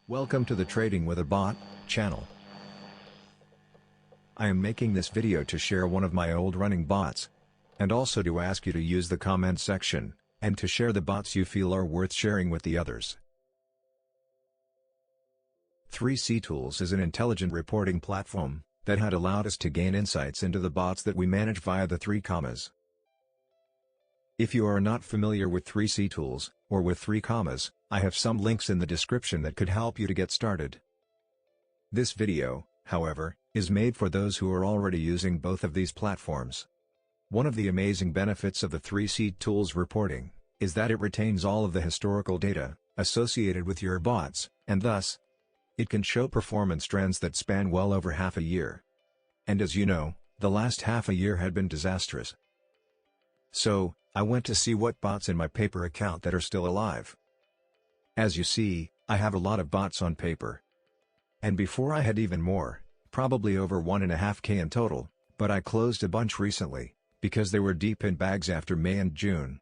Welcome to the Trading with a Bot channel. I am making this video to share one of my old running bots, and also to ask you to use the comment section, and to share the bots you feel are worth sharing with the others. 3Commas is an intelligent reporting platform that had allowed us to gain insights into the bots that we manage via the 3Commas. If you are not familiar with 3Commas, or with 3Commas, I have some links in the description that could help you to get started. This video, however, is made for those who are already using both of these platforms. One of the amazing benefits of the 3Commas reporting is that it retains all of the historical data associated with your bots, and thus, it can show performance trends that span well over half a year. And as you know, the last half a year had been disastrous. So, I went to see what bots in my paper account that are still alive. As you see, I have a lot of bots on paper. And before I had even more, probably over 1.5K in total, but I closed a bunch recently, because they were deep in bags after May and June.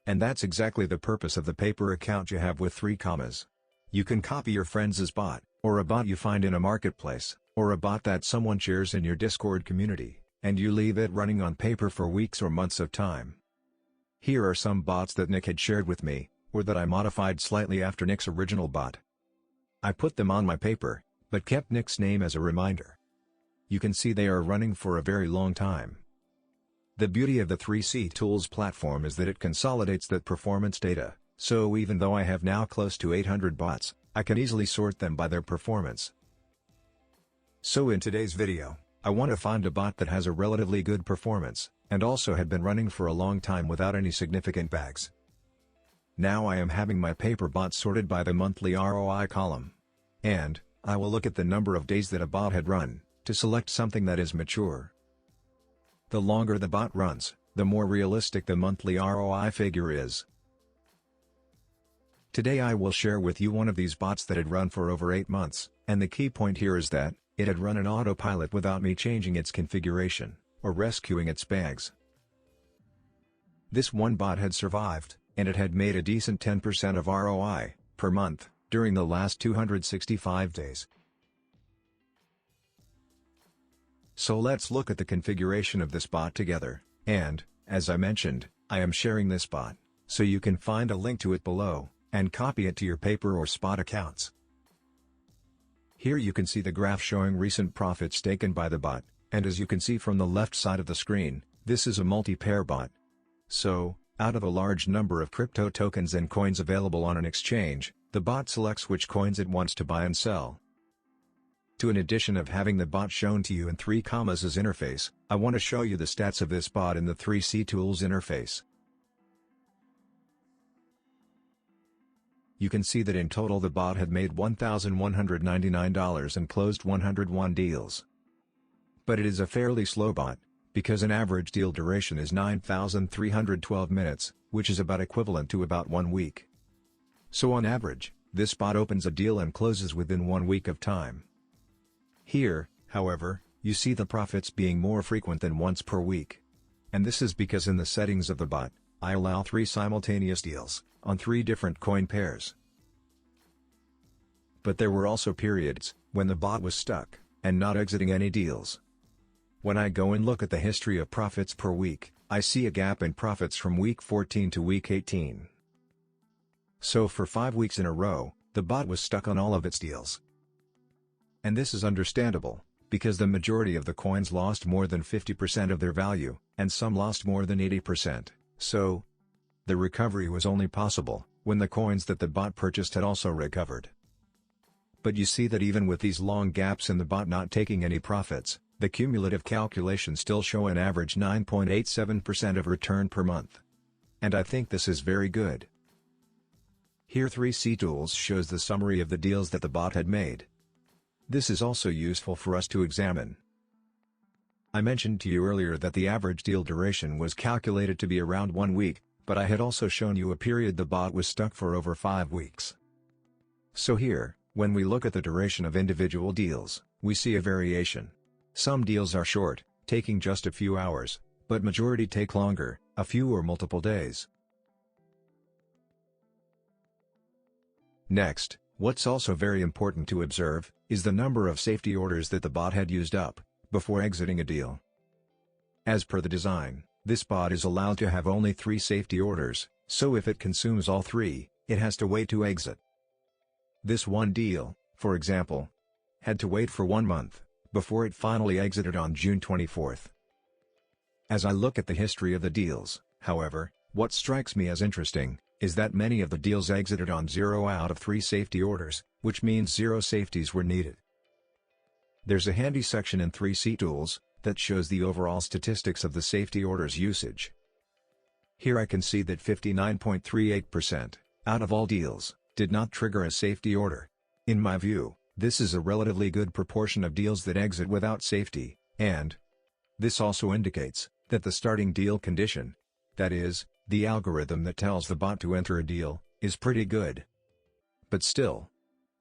And that's exactly the purpose of the paper account you have with 3Commas. You can copy your friend's bot, or a bot you find in a marketplace, or a bot that someone shares in your Discord community, and you leave it running on paper for weeks or months of time. Here are some bots that Nick had shared with me, or that I modified slightly after Nick's original bot. I put them on my paper, but kept Nick's name as a reminder. You can see they are running for a very long time. The beauty of the 3Commas platform is that it consolidates that performance data, so even though I have now close to 800 bots, I can easily sort them by their performance. So in today's video, I want to find a bot that has a relatively good performance, and also had been running for a long time without any significant bags. Now I am having my paper bot sorted by the monthly ROI column. And, I will look at the number of days that a bot had run, to select something that is mature. The longer the bot runs, the more realistic the monthly ROI figure is. Today I will share with you one of these bots that had run for over 8 months, and the key point here is that, it had run an autopilot without me changing its configuration, or rescuing its bags. This one bot had survived, and it had made a decent 10% of ROI, per month, during the last 265 days. So let's look at the configuration of this bot together, and, as I mentioned, I am sharing this bot, so you can find a link to it below, and copy it to your paper or spot accounts. Here you can see the graph showing recent profits taken by the bot, and as you can see from the left side of the screen, this is a multi-pair bot. So, out of a large number of crypto tokens and coins available on an exchange, the bot selects which coins it wants to buy and sell. In addition of having the bot shown to you in 3Commas' interface, I want to show you the stats of this bot in the 3Commas interface. You can see that in total the bot had made $1,199 and closed 101 deals. But it is a fairly slow bot, because an average deal duration is 9,312 minutes, which is about equivalent to about 1 week. So on average, this bot opens a deal and closes within 1 week of time. Here, however, you see the profits being more frequent than once per week. And this is because in the settings of the bot, I allow 3 simultaneous deals, on 3 different coin pairs. But there were also periods, when the bot was stuck, and not exiting any deals. When I go and look at the history of profits per week, I see a gap in profits from week 14 to week 18. So for 5 weeks in a row, the bot was stuck on all of its deals. And this is understandable, because the majority of the coins lost more than 50% of their value, and some lost more than 80%, so the recovery was only possible when the coins that the bot purchased had also recovered. But you see that even with these long gaps in the bot not taking any profits, the cumulative calculations still show an average 9.87% of return per month. And I think this is very good. Here 3Commas shows the summary of the deals that the bot had made. This is also useful for us to examine. I mentioned to you earlier that the average deal duration was calculated to be around 1 week, but I had also shown you a period the bot was stuck for over 5 weeks. So here, when we look at the duration of individual deals, we see a variation. Some deals are short, taking just a few hours, but majority take longer, a few or multiple days. Next, What's also very important to observe is the number of safety orders that the bot had used up before exiting a deal. As per the design, this bot is allowed to have only 3 safety orders, so if it consumes all 3, it has to wait to exit. This one deal, for example, had to wait for 1 month before it finally exited on June 24th. As I look at the history of the deals, however, what strikes me as interesting is that many of the deals exited on 0 out of 3 safety orders, which means 0 safeties were needed. There's a handy section in 3Tools that shows the overall statistics of the safety orders usage. Here I can see that 59.38% out of all deals did not trigger a safety order. In my view, this is a relatively good proportion of deals that exit without safety, and this also indicates that the starting deal condition, that is, the algorithm that tells the bot to enter a deal, is pretty good. But still,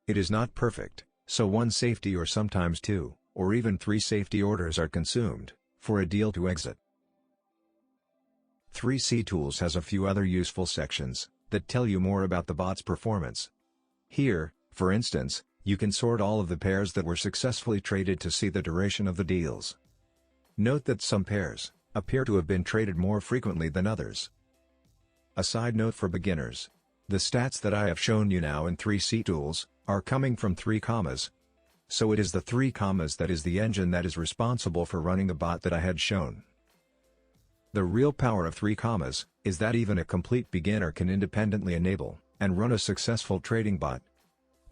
it is not perfect, so 1 safety or sometimes 2, or even 3 safety orders are consumed for a deal to exit. 3Tools has a few other useful sections that tell you more about the bot's performance. Here, for instance, you can sort all of the pairs that were successfully traded to see the duration of the deals. Note that some pairs appear to have been traded more frequently than others. A side note for beginners: the stats that I have shown you now in 3Tools are coming from 3Commas. So it is the 3Commas that is the engine that is responsible for running the bot that I had shown. The real power of 3Commas is that even a complete beginner can independently enable and run a successful trading bot.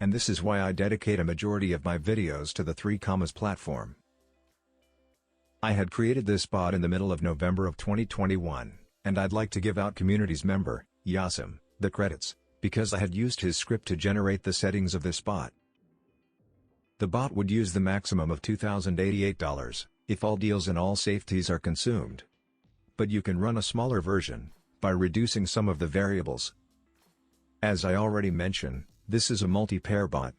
And this is why I dedicate a majority of my videos to the 3Commas platform. I had created this bot in the middle of November of 2021, and I'd like to give out community's member, Yasim, the credits, because I had used his script to generate the settings of this bot. The bot would use the maximum of $2,088 if all deals and all safeties are consumed. But you can run a smaller version by reducing some of the variables. As I already mentioned, this is a multi-pair bot.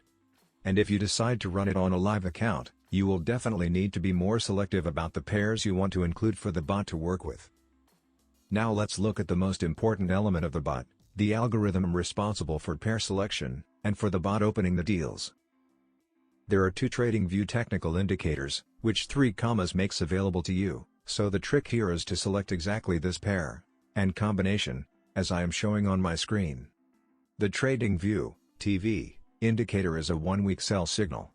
And if you decide to run it on a live account, you will definitely need to be more selective about the pairs you want to include for the bot to work with. Now let's look at the most important element of the bot, the algorithm responsible for pair selection, and for the bot opening the deals. There are 2 TradingView technical indicators, which 3Commas makes available to you, so the trick here is to select exactly this pair and combination, as I am showing on my screen. The TradingView TV indicator is a 1-week sell signal.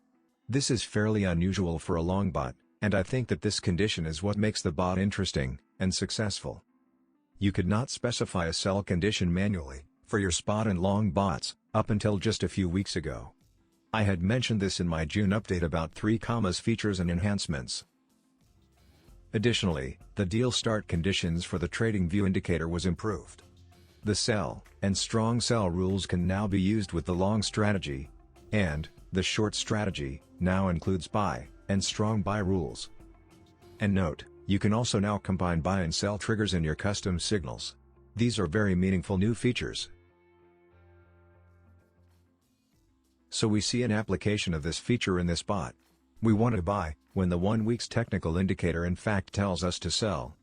This is fairly unusual for a long bot, and I think that this condition is what makes the bot interesting and successful. You could not specify a sell condition manually for your spot and long bots up until just a few weeks ago. I had mentioned this in my June update about 3Commas features and enhancements. Additionally, the deal start conditions for the TradingView indicator was improved. The sell and strong sell rules can now be used with the long strategy, and the short strategy now includes buy and strong buy rules. And note, you can also now combine buy and sell triggers in your custom signals. These are very meaningful new features. So we see an application of this feature in this bot. We want to buy when the 1 week's technical indicator in fact tells us to sell.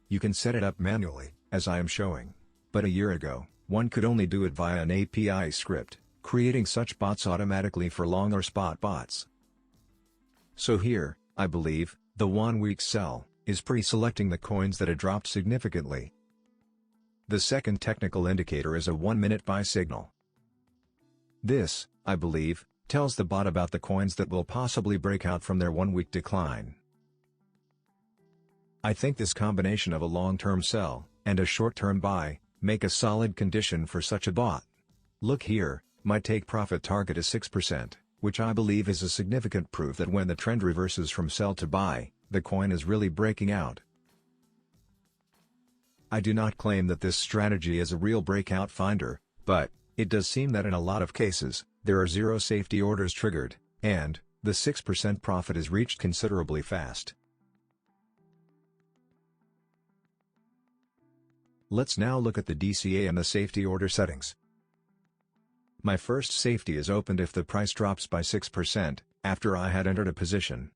You can set it up manually, as I am showing, but a year ago, one could only do it via an API script, creating such bots automatically for long or spot bots. So here, I believe, the 1 week sell is pre-selecting the coins that had dropped significantly. The second technical indicator is a 1-minute buy signal. This, I believe, tells the bot about the coins that will possibly break out from their 1-week decline. I think this combination of a long-term sell and a short-term buy make a solid condition for such a bot. Look here, my take profit target is 6%, which I believe is a significant proof that when the trend reverses from sell to buy, the coin is really breaking out. I do not claim that this strategy is a real breakout finder, but it does seem that in a lot of cases, there are 0 safety orders triggered, and the 6% profit is reached considerably fast. Let's now look at the DCA and the safety order settings. My first safety is opened if the price drops by 6%, after I had entered a position.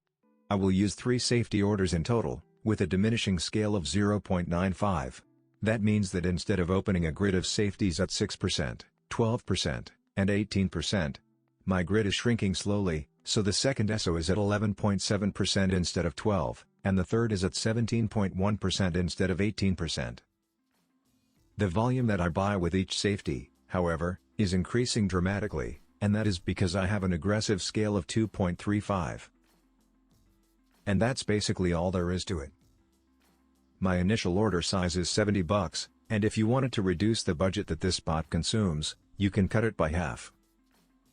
I will use 3 safety orders in total, with a diminishing scale of 0.95. That means that instead of opening a grid of safeties at 6%, 12%, and 18%. My grid is shrinking slowly, so the second SO is at 11.7% instead of 12, and the third is at 17.1% instead of 18%. The volume that I buy with each safety, however, is increasing dramatically, and that is because I have an aggressive scale of 2.35. And that's basically all there is to it. My initial order size is $70, and if you wanted to reduce the budget that this bot consumes, you can cut it by half.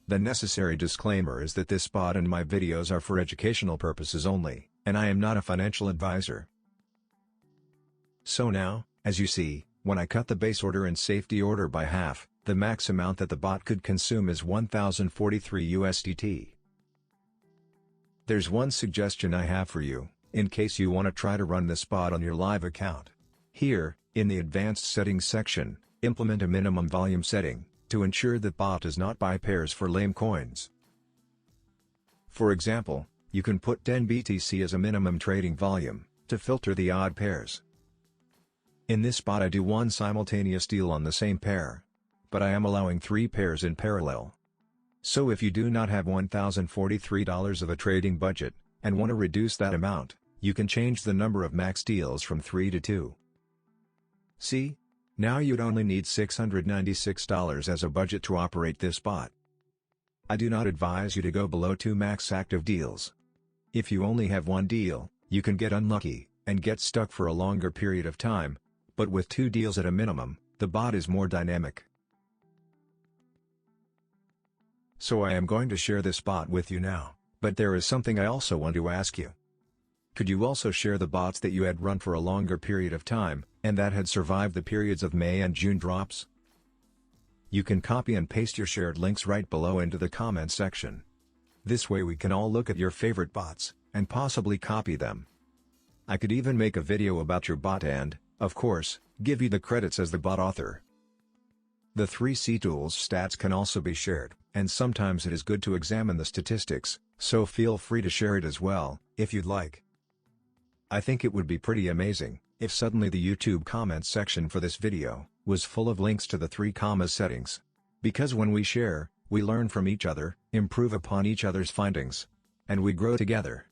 The necessary disclaimer is that this bot and my videos are for educational purposes only, and I am not a financial advisor. So now, as you see, when I cut the base order and safety order by half, the max amount that the bot could consume is 1,043 USDT. There's one suggestion I have for you, in case you want to try to run this bot on your live account. Here, in the advanced settings section, implement a minimum volume setting, to ensure that bot does not buy pairs for lame coins. For example, you can put 10 BTC as a minimum trading volume, to filter the odd pairs. In this bot I do one simultaneous deal on the same pair. But I am allowing 3 pairs in parallel. So if you do not have $1,043 of a trading budget, and want to reduce that amount, you can change the number of max deals from 3 to 2. See? Now you'd only need $696 as a budget to operate this bot. I do not advise you to go below 2 max active deals. If you only have 1 deal, you can get unlucky, and get stuck for a longer period of time, but with 2 deals at a minimum, the bot is more dynamic. So I am going to share this bot with you now, but there is something I also want to ask you. Could you also share the bots that you had run for a longer period of time, and that had survived the periods of May and June drops? You can copy and paste your shared links right below into the comments section. This way we can all look at your favorite bots, and possibly copy them. I could even make a video about your bot and, of course, give you the credits as the bot author. The 3C tools stats can also be shared, and sometimes it is good to examine the statistics, so feel free to share it as well, if you'd like. I think it would be pretty amazing, if suddenly the YouTube comments section for this video, was full of links to the 3Commas settings. Because when we share, we learn from each other, improve upon each other's findings, and we grow together.